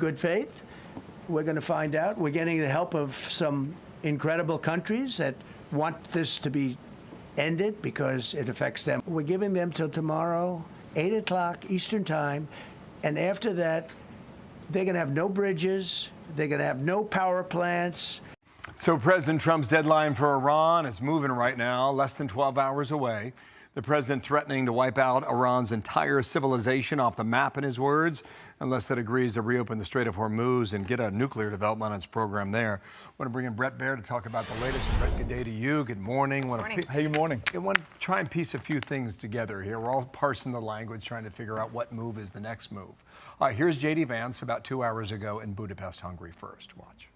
Good faith. We're going to find out. We're getting the help of some incredible countries that want this to be ended because it affects them. We're giving them till tomorrow, 8 o'clock Eastern time, and after that, they're going to have no bridges, they're going to have no power plants. So President Trump's deadline for Iran is moving right now, less than 12 hours away. The president threatening to wipe out Iran's entire civilization off the map, in his words, unless it agrees to reopen the Strait of Hormuz and get a nuclear development on its program there. I want to bring in Bret Baier to talk about the latest. Bret, good day to you. Good morning. Hey, good morning. I want to try and piece a few things together here. We're all parsing the language, trying to figure out what move is the next move. All right, here's J.D. Vance about 2 hours ago in Budapest, Hungary first. Watch.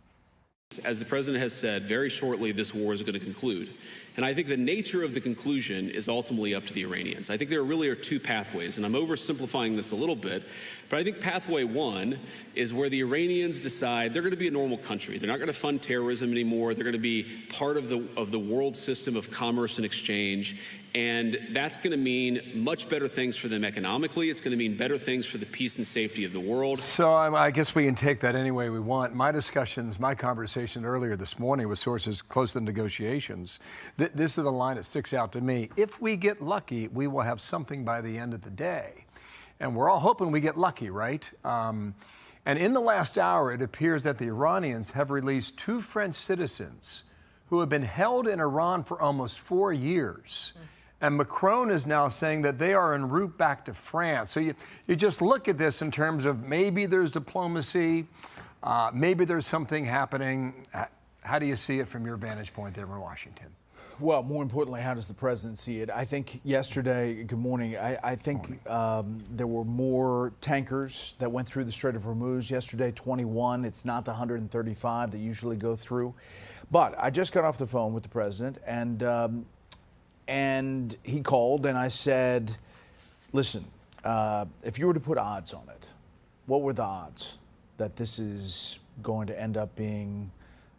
As the president has said, very shortly this war is going to conclude. And I think the nature of the conclusion is ultimately up to the Iranians. I think there really are two pathways, and I'm oversimplifying this a little bit, but I think pathway one is where the Iranians decide they're going to be a normal country. They're not going to fund terrorism anymore. They're going to be part of the world system of commerce and exchange. And that's going to mean much better things for them economically. It's going to mean better things for the peace and safety of the world. So I guess we can take that any way we want. My conversation earlier this morning with sources close to the negotiations, this is the line that sticks out to me. If we get lucky, we will have something by the end of the day. And we're all hoping we get lucky, right? And in the last hour, it appears that the Iranians have released 2 French citizens who have been held in Iran for almost 4 years. And Macron is now saying that they are en route back to France. So you just look at this in terms of maybe there's diplomacy, maybe there's something happening. How do you see it from your vantage point there in Washington? Well, more importantly, how does the president see it? I think yesterday, good morning, I think there were more tankers that went through the Strait of Hormuz yesterday, 21. It's not the 135 that usually go through. But I just got off the phone with the president, and he called, and I said, listen, if you were to put odds on it, what were the odds that this is going to end up being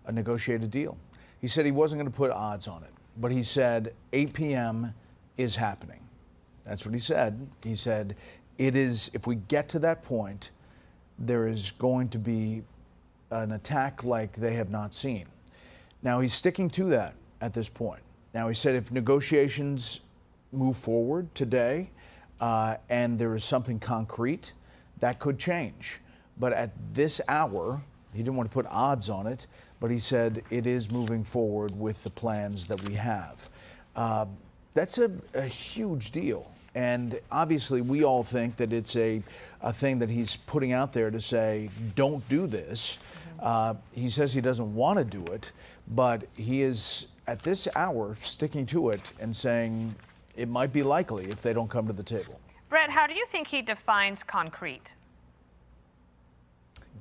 a negotiated deal? He said he wasn't going to put odds on it, but he said 8 p.m. is happening. That's what he said. He said, it is, if we get to that point, there is going to be an attack like they have not seen. Now, he's sticking to that at this point. Now, he said if negotiations move forward today and there is something concrete, that could change. But at this hour, he didn't want to put odds on it, but he said it is moving forward with the plans that we have. That's a huge deal. And obviously, we all think that it's a thing that he's putting out there to say, don't do this. He says he doesn't want to do it, but he is, at this hour, sticking to it and saying it might be likely if they don't come to the table. Bret, how do you think he defines concrete?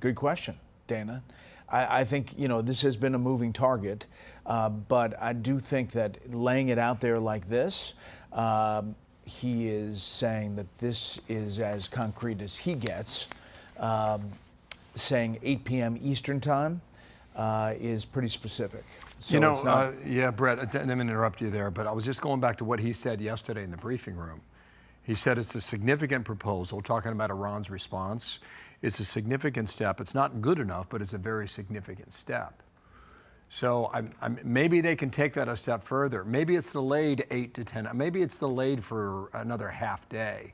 Good question, Dana. I think, this has been a moving target, but I do think that laying it out there like this, he is saying that this is as concrete as he gets. Saying 8 p.m. Eastern time is pretty specific. So yeah, Bret, I didn't interrupt you there, but I was just going back to what he said yesterday in the briefing room. He said it's a significant proposal, talking about Iran's response. It's a significant step. It's not good enough, but it's a very significant step. So maybe they can take that a step further. Maybe it's delayed 8 to 10. Maybe it's delayed for another half day.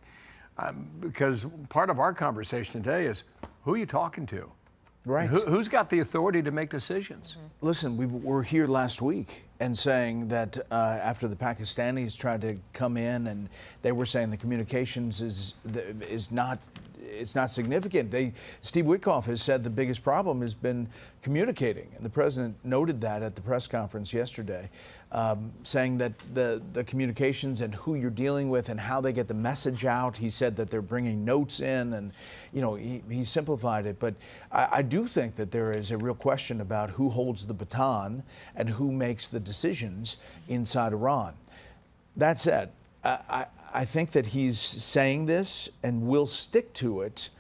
Because part of our conversation today is, who are you talking to? Right. Who's got the authority to make decisions? Mm-hmm. Listen, we were here last week and saying that after the Pakistanis tried to come in, and they were saying the communications is not significant. Steve Witkoff has said the biggest problem has been communicating, and the president noted that at the press conference yesterday, saying that the communications and who you're dealing with and how they get the message out. He said that they're bringing notes in, and he simplified it. But I do think that there is a real question about who holds the baton and who makes the decisions inside Iran. That said, I think that he's saying this and will stick to it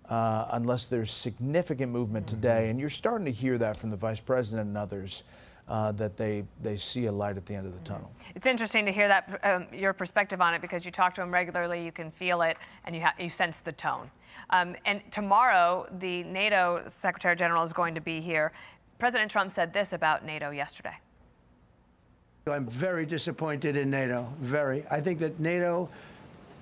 unless there's significant movement today. And you're starting to hear that from the vice president and others, that they see a light at the end of the tunnel. It's interesting to hear that your perspective on it, because you talk to him regularly, you can feel it, and you sense the tone. And tomorrow, the NATO Secretary General is going to be here. President Trump said this about NATO yesterday. I'm very disappointed in NATO, very. I think that NATO,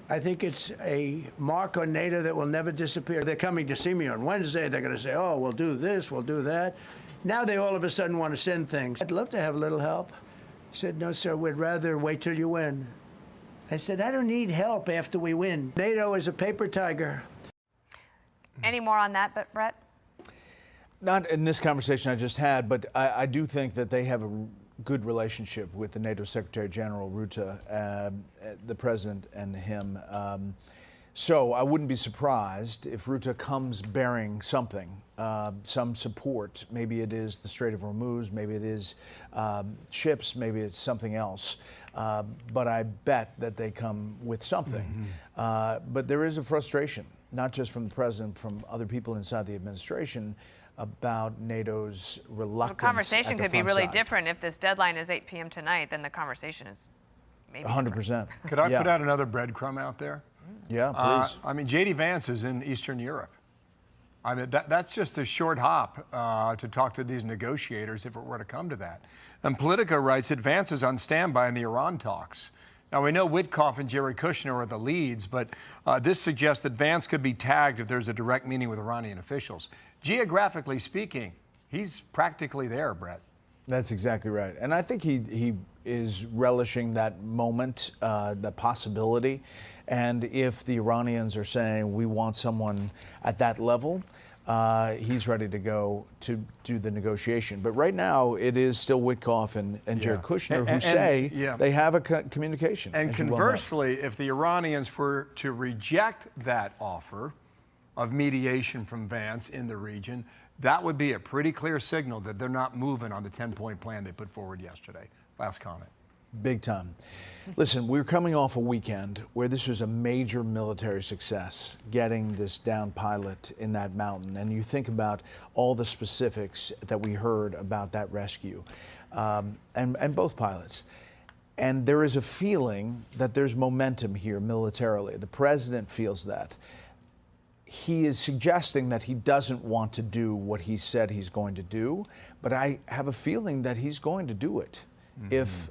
I think it's a mark on NATO that will never disappear. They're coming to see me on Wednesday. They're going to say, oh, we'll do this, we'll do that. Now they all of a sudden want to send things. I'd love to have a little help. He said, no, sir, we'd rather wait till you win. I said, I don't need help after we win. NATO is a paper tiger. Any more on that, Bret? Not in this conversation I just had, but I do think that they have a good relationship with the NATO Secretary General Rutte, the president and him. So I wouldn't be surprised if Rutte comes bearing something, some support. Maybe it is the Strait of Hormuz, maybe it is ships, maybe it's something else. But I bet that they come with something. But there is a frustration, not just from the president, from other people inside the administration, about NATO's reluctance. The conversation could be really side. different if this deadline is 8 p.m. tonight. Then the conversation is maybe 100%. Could I put out another breadcrumb out there? Yeah, please. I mean, J.D. Vance is in Eastern Europe. I mean, that's just a short hop to talk to these negotiators if it were to come to that. And Politico writes that Vance is on standby in the Iran talks. Now, we know Witkoff and Jerry Kushner are the leads, but this suggests that Vance could be tagged if there's a direct meeting with Iranian officials. Geographically speaking, he's practically there, Bret. That's exactly right. And I think he is relishing that moment, the possibility. And if the Iranians are saying, we want someone at that level, he's ready to go to do the negotiation. But right now, it is still Witkoff and Jared Kushner who say they have a communication. And conversely, if the Iranians were to reject that offer of mediation from Vance in the region, that would be a pretty clear signal that they're not moving on the 10-point plan they put forward yesterday. Last comment. Big time. Listen, we're coming off a weekend where this was a major military success, getting this down pilot in that mountain. And you think about all the specifics that we heard about that rescue, and both pilots. And there is a feeling that there's momentum here militarily. The president feels that. He is suggesting that he doesn't want to do what he said he's going to do, but I have a feeling that he's going to do it. If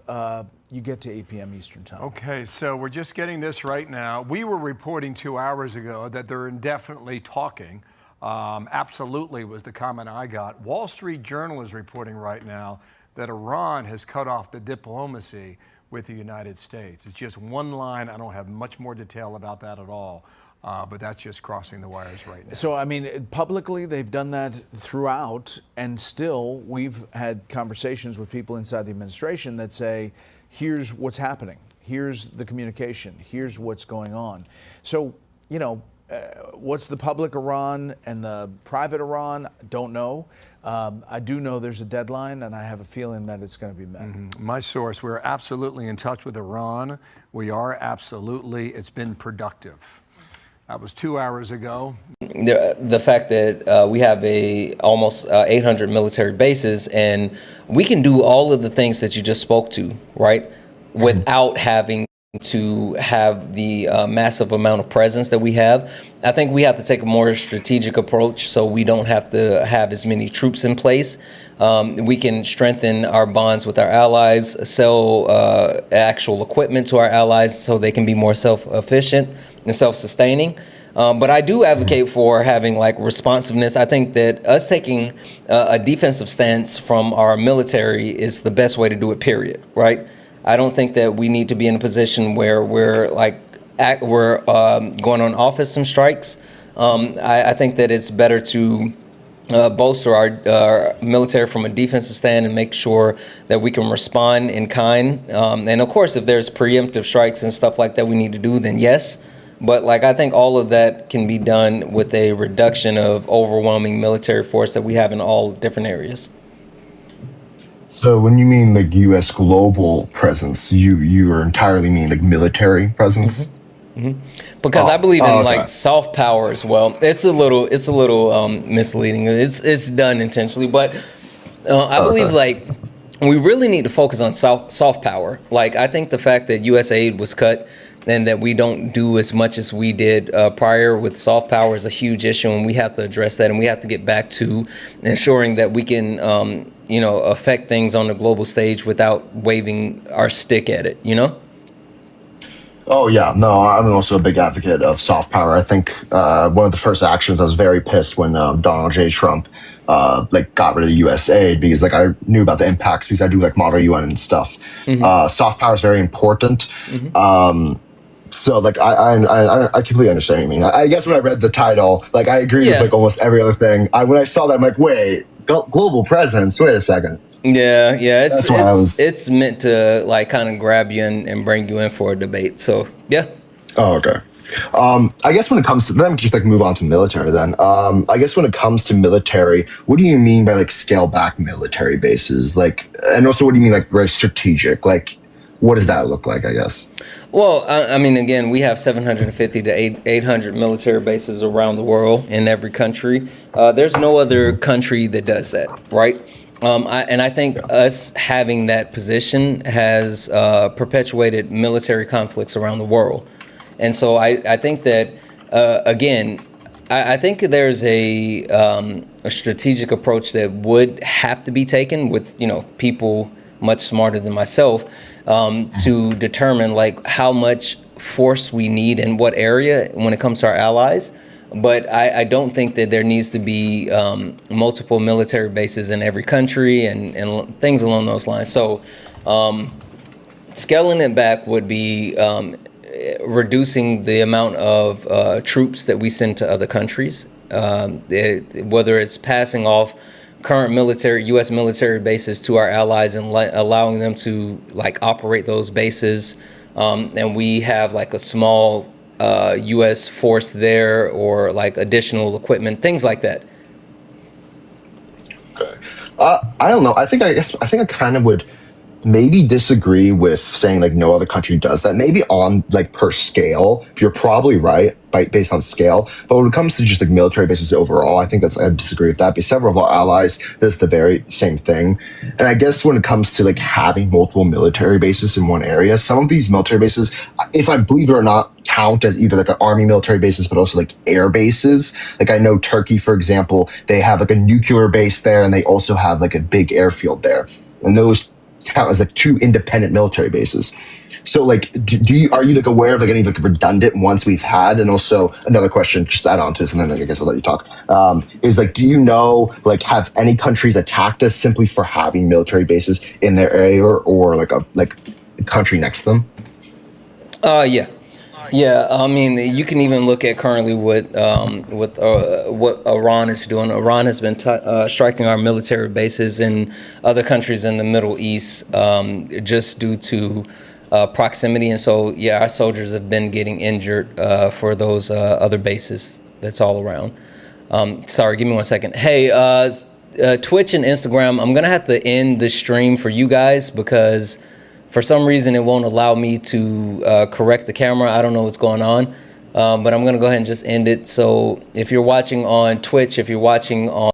you get to 8 p.m. Eastern time. Okay, so we're just getting this right now. We were reporting 2 hours ago that they're indefinitely talking. Absolutely was the comment I got. Wall Street Journal is reporting right now that Iran has cut off the diplomacy with the United States. It's just one line. I don't have much more detail about that at all. But that's just crossing the wires right now. So, I mean, publicly, they've done that throughout, and still, we've had conversations with people inside the administration that say, here's what's happening, here's the communication, here's what's going on. So, you know, what's the public Iran and the private Iran? Don't know. I do know there's a deadline, and I have a feeling that it's going to be met. My source, we're absolutely in touch with Iran. We are absolutely, it's been productive. That was 2 hours ago. The fact that we have almost 800 military bases, and we can do all of the things that you just spoke to, right, without having to have the massive amount of presence that we have. I think we have to take a more strategic approach so we don't have to have as many troops in place. We can strengthen our bonds with our allies, sell actual equipment to our allies so they can be more self-efficient and self-sustaining. But I do advocate for having like responsiveness. I think that us taking a defensive stance from our military is the best way to do it, period, right? I don't think that we need to be in a position where we're going on offensive strikes. I think that it's better to bolster our military from a defensive stand and make sure that we can respond in kind. And of course, if there's preemptive strikes and stuff like that we need to do, then yes. But like, I think all of that can be done with a reduction of overwhelming military force that we have in all different areas. So when you mean like U.S. global presence, you are entirely mean like military presence? Because I believe in like soft power as well. It's a little misleading. It's done intentionally, but I believe like we really need to focus on soft power. Like, I think the fact that U.S. aid was cut and that we don't do as much as we did prior with soft power is a huge issue, and we have to address that, and we have to get back to ensuring that we can, affect things on the global stage without waving our stick at it, Oh yeah, no, I'm also a big advocate of soft power. I think one of the first actions, I was very pissed when Donald J. Trump got rid of the U.S. aid, because I knew about the impacts, because I do Model UN and stuff. Soft power is very important. So I completely understand what you mean. I guess when I read the title, I agree with almost every other thing. When I saw that, I'm like, wait, global presence. Wait a second. Yeah. It's meant to kind of grab you and bring you in for a debate. So yeah. Oh, okay. I guess when it comes to, let me just move on to military then. I guess when it comes to military, what do you mean by scale back military bases? And also what do you mean very strategic? What does that look like, I guess? Well, I mean, again, we have 750 to 800 military bases around the world in every country. There's no other country that does that, right? And I think us having that position has perpetuated military conflicts around the world. And so I think that, again, I think there's a strategic approach that would have to be taken with, people much smarter than myself, to determine how much force we need in what area when it comes to our allies. But I don't think that there needs to be multiple military bases in every country and things along those lines. So scaling it back would be reducing the amount of troops that we send to other countries, whether it's passing off current U.S. military bases to our allies and allowing them to operate those bases, and we have a small U.S. force there, or additional equipment, things like that. Okay. I don't know. I think I kind of would maybe disagree with saying no other country does that. Maybe on per scale, you're probably right based on scale. But when it comes to just military bases overall, I disagree with that. Because several of our allies does the very same thing. And I guess when it comes to having multiple military bases in one area, some of these military bases, if I believe it or not, count as either an army military bases, but also air bases. I know Turkey, for example, they have a nuclear base there, and they also have a big airfield there. And those count as two independent military bases. So are you aware of any redundant ones we've had? And also another question, just to add on to this, and then I guess I'll let you talk, is do you know have any countries attacked us simply for having military bases in their area, or a country next to them? Yeah, I mean, you can even look at currently what Iran is doing. Iran has been striking our military bases in other countries in the Middle East, just due to proximity. And so, yeah, our soldiers have been getting injured for those other bases that's all around. Sorry, give me 1 second. Hey, Twitch and Instagram, I'm going to have to end the stream for you guys because for some reason, it won't allow me to correct the camera. I don't know what's going on, but I'm going to go ahead and just end it. So if you're watching on Twitch, if you're watching on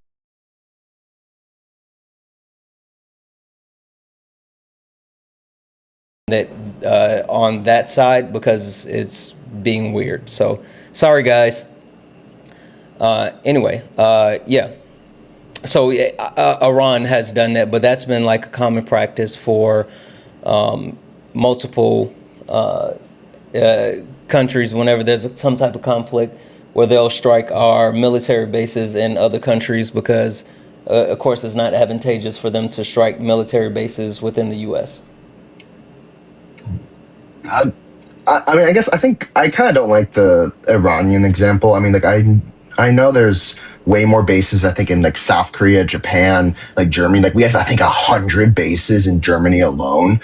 that side, because it's being weird. So sorry, guys. Anyway, yeah. So Iran has done that, but that's been a common practice for multiple countries whenever there's some type of conflict, where they'll strike our military bases in other countries because, of course, it's not advantageous for them to strike military bases within the U.S. I mean, I think I kind of don't like the Iranian example. I mean, I know there's way more bases, I think, in South Korea, Japan, Germany. We have, I think, 100 bases in Germany alone.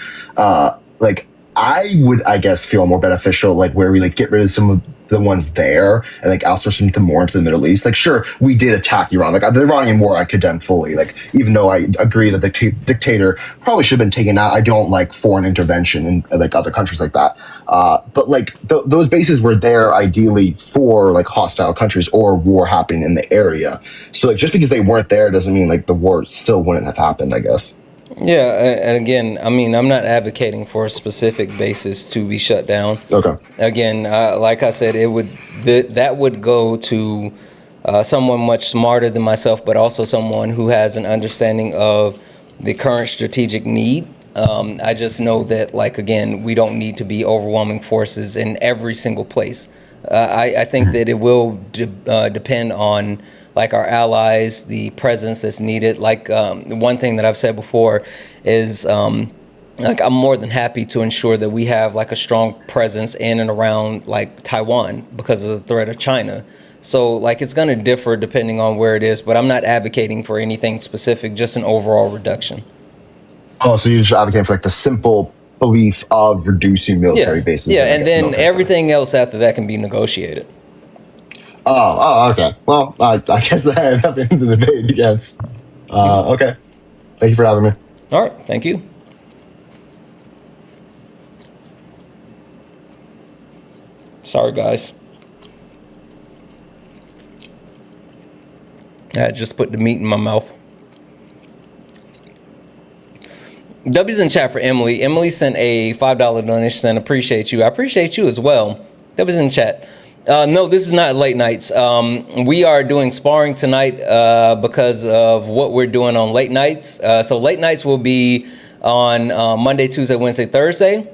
I would, I guess, feel more beneficial, where we get rid of some of the ones there and outsource them more into the Middle East. Sure, we did attack Iran. The Iranian war I condemn fully. Even though I agree that the dictator probably should have been taken out, I don't like foreign intervention in other countries like that. But those bases were there ideally for hostile countries or war happening in the area. So just because they weren't there doesn't mean the war still wouldn't have happened, I guess. Yeah, and again, I mean, I'm not advocating for a specific basis to be shut down. Okay. Again, like I said, that would go to someone much smarter than myself, but also someone who has an understanding of the current strategic need. I just know that, like, again, we don't need to be overwhelming forces in every single place. I think that it will depend on, like, our allies, the presence that's needed. Like, one thing that I've said before is, like, I'm more than happy to ensure that we have, like, a strong presence in and around, like, Taiwan because of the threat of China. So, like, it's going to differ depending on where it is, but I'm not advocating for anything specific, just an overall reduction. Oh, so you're just advocating for like the simple belief of reducing military bases. Yeah, and then everything else after that can be negotiated. Oh, okay. Well, I guess I have nothing to debate against. Okay. Thank you for having me. All right. Thank you. Sorry, guys. I just put the meat in my mouth. W's in chat for Emily. Emily sent a $5 donation and appreciate you. I appreciate you as well. W's in chat. No, this is not late nights. We are doing sparring tonight because of what we're doing on late nights. So late nights will be on Monday, Tuesday, Wednesday, Thursday.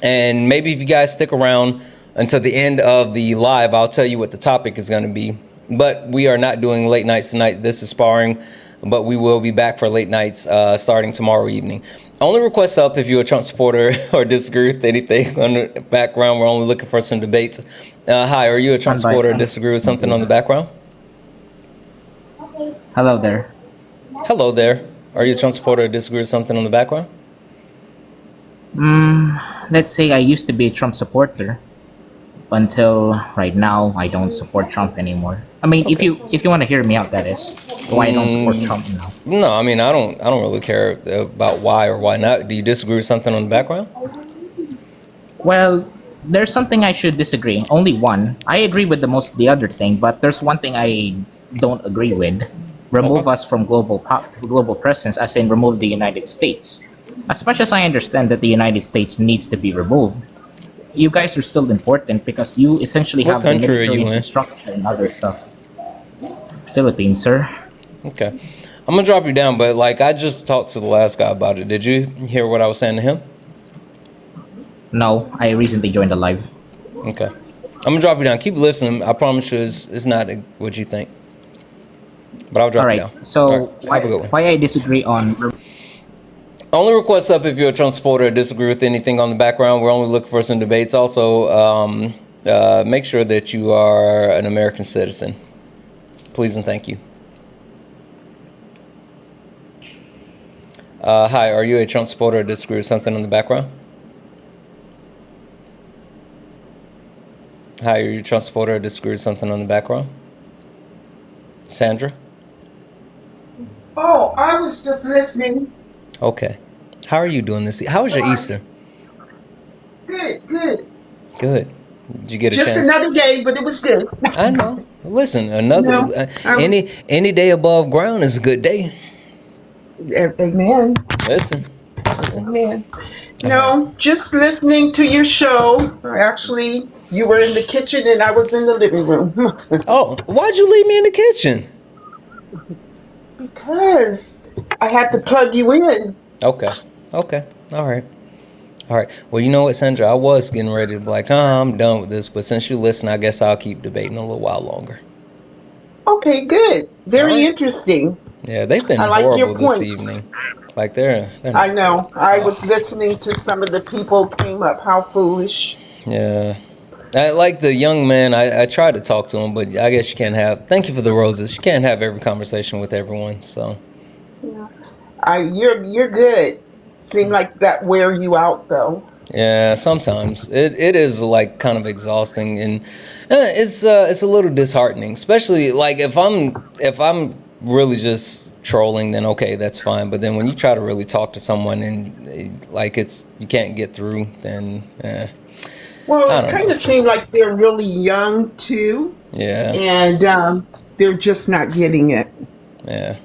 And maybe if you guys stick around until the end of the live, I'll tell you what the topic is going to be. But we are not doing late nights tonight. This is sparring. But we will be back for late nights starting tomorrow evening. Only request up if you're a Trump supporter or disagree with anything on the background. We're only looking for some debates. Hi, are you a Trump supporter or disagree with something on the background? Hello there. Hello there. Are you a Trump supporter or disagree with something on the background? Let's say I used to be a Trump supporter until right now I don't support Trump anymore. I mean, if you want to hear me out, that is why I don't support Trump now. No, I mean, I don't really care about why or why not. Do you disagree with something on the background? Well, there's something I should disagree. Only one. I agree with the other thing, but there's one thing I don't agree with. Remove us from global presence, as in remove the United States. As much as I understand that the United States needs to be removed, you guys are still important because you essentially have the military infrastructure and other stuff. Philippines, sir. Okay. I'm gonna drop you down, but like I just talked to the last guy about it. Did you hear what I was saying to him? No, I recently joined the live. Okay. I'm gonna drop you down. Keep listening. I promise you it's not what you think. But I'll drop you down. So why I disagree on... Only request up if you're a Trump supporter or disagree with anything on the background. We're only looking for some debates. Also, make sure that you are an American citizen. Please and thank you. Hi, are you a Trump supporter or disagree with something on the background? Hi, are you a Trump supporter or disagree with something on the background? Sandra? Oh, I was just listening. Okay. How are you doing this? How was your Easter? Good, good. Good. Did you get a chance? Just another day, but it was good. I know. Listen, any day above ground is a good day. Amen. Listen. Amen. No, just listening to your show. Actually, you were in the kitchen and I was in the living room. Oh, why'd you leave me in the kitchen? Because I had to plug you in. Okay. All right. Well, you know what, Sandra? I was getting ready to be like, I'm done with this. But since you listen, I guess I'll keep debating a little while longer. Okay, good. Very interesting. Yeah, they've been horrible this evening. Like they're I know. I was listening to some of the people came up. How foolish. Yeah. I like the young man. I tried to talk to him, but I guess you can't have. Thank you for the roses. You can't have every conversation with everyone. So. Yeah. You're good. Seem like that wear you out though. Yeah, sometimes it is like kind of exhausting, and it's a little disheartening, especially like if I'm really just trolling, then okay, that's fine. But then when you try to really talk to someone and like you can't get through, then well, it kind of seemed like they're really young too. Yeah. And they're just not getting it. Yeah.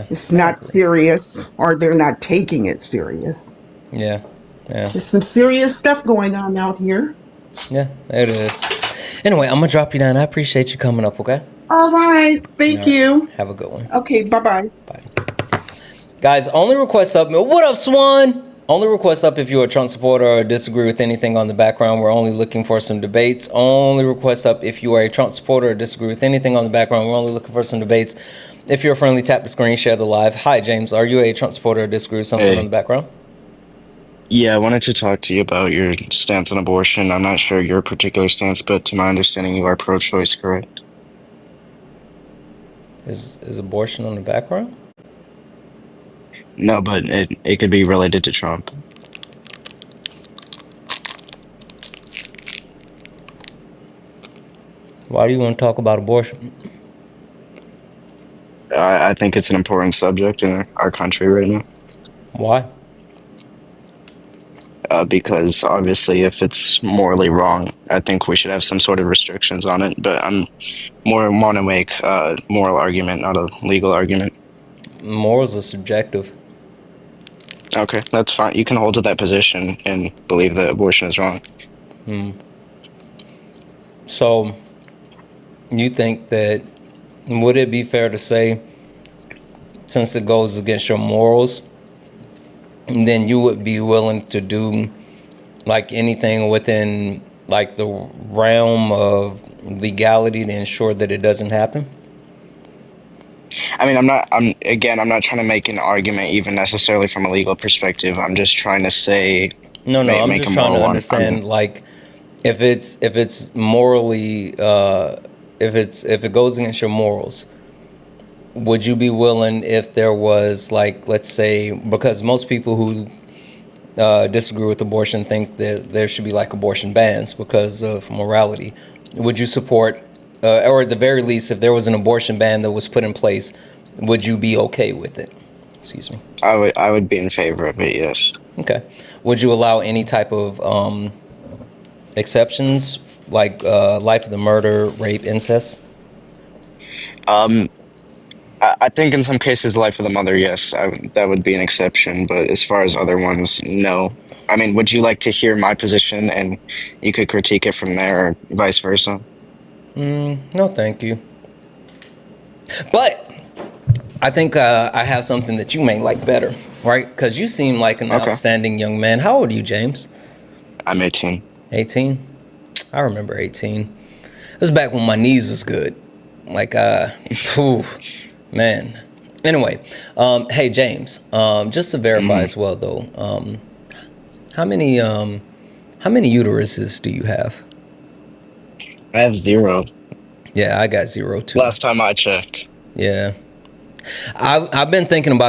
It's not serious, or they're not taking it serious. Yeah. There's some serious stuff going on out here. Yeah, it is. Anyway, I'm gonna drop you down. I appreciate you coming up, okay? All right. Thank All right. you. Have a good one. Okay. Bye-bye. Bye. Guys, only request up. What up, Swan? Only request up if you're a Trump supporter or disagree with anything on the background. We're only looking for some debates. Only request up if you are a Trump supporter or disagree with anything on the background. We're only looking for some debates. If you're friendly, tap the screen, share the live. Hi, James. Are you a Trump supporter or disagree with something on the background? Yeah, I wanted to talk to you about your stance on abortion. I'm not sure your particular stance, but to my understanding, you are pro-choice, correct? Is abortion on the background? No, but it could be related to Trump. Why do you want to talk about abortion? I think it's an important subject in our country right now. Why? Because obviously, if it's morally wrong, I think we should have some sort of restrictions on it. But I'm more want to make a moral argument, not a legal argument. Morals are subjective. Okay, that's fine. You can hold to that position and believe that abortion is wrong. So, you think that, would it be fair to say, since it goes against your morals, then you would be willing to do like anything within like the realm of legality to ensure that it doesn't happen? I mean, I'm not trying to make an argument even necessarily from a legal perspective. I'm just trying to say, No, I'm make just a trying to moral understand, like, if it's morally, if it goes against your morals, would you be willing if there was, like, let's say, because most people who disagree with abortion think that there should be like abortion bans because of morality. Would you support, or at the very least, if there was an abortion ban that was put in place, would you be okay with it? Excuse me. I would be in favor of it, yes. Okay. Would you allow any type of exceptions, like life of the murder, rape, incest? I think in some cases, life of the mother, yes, that would be an exception. But as far as other ones, no. I mean, would you like to hear my position and you could critique it from there, or vice versa? No, thank you. But I think I have something that you may like better, right? Because you seem like an outstanding young man. How old are you, James? I'm 18. 18? I remember 18. It was back when my knees was good. Like, whew, man. Anyway, hey, James, just to verify as well, though, how many uteruses do you have? I have 0. Yeah, I got 0 too. Last time I checked. Yeah. I've been thinking about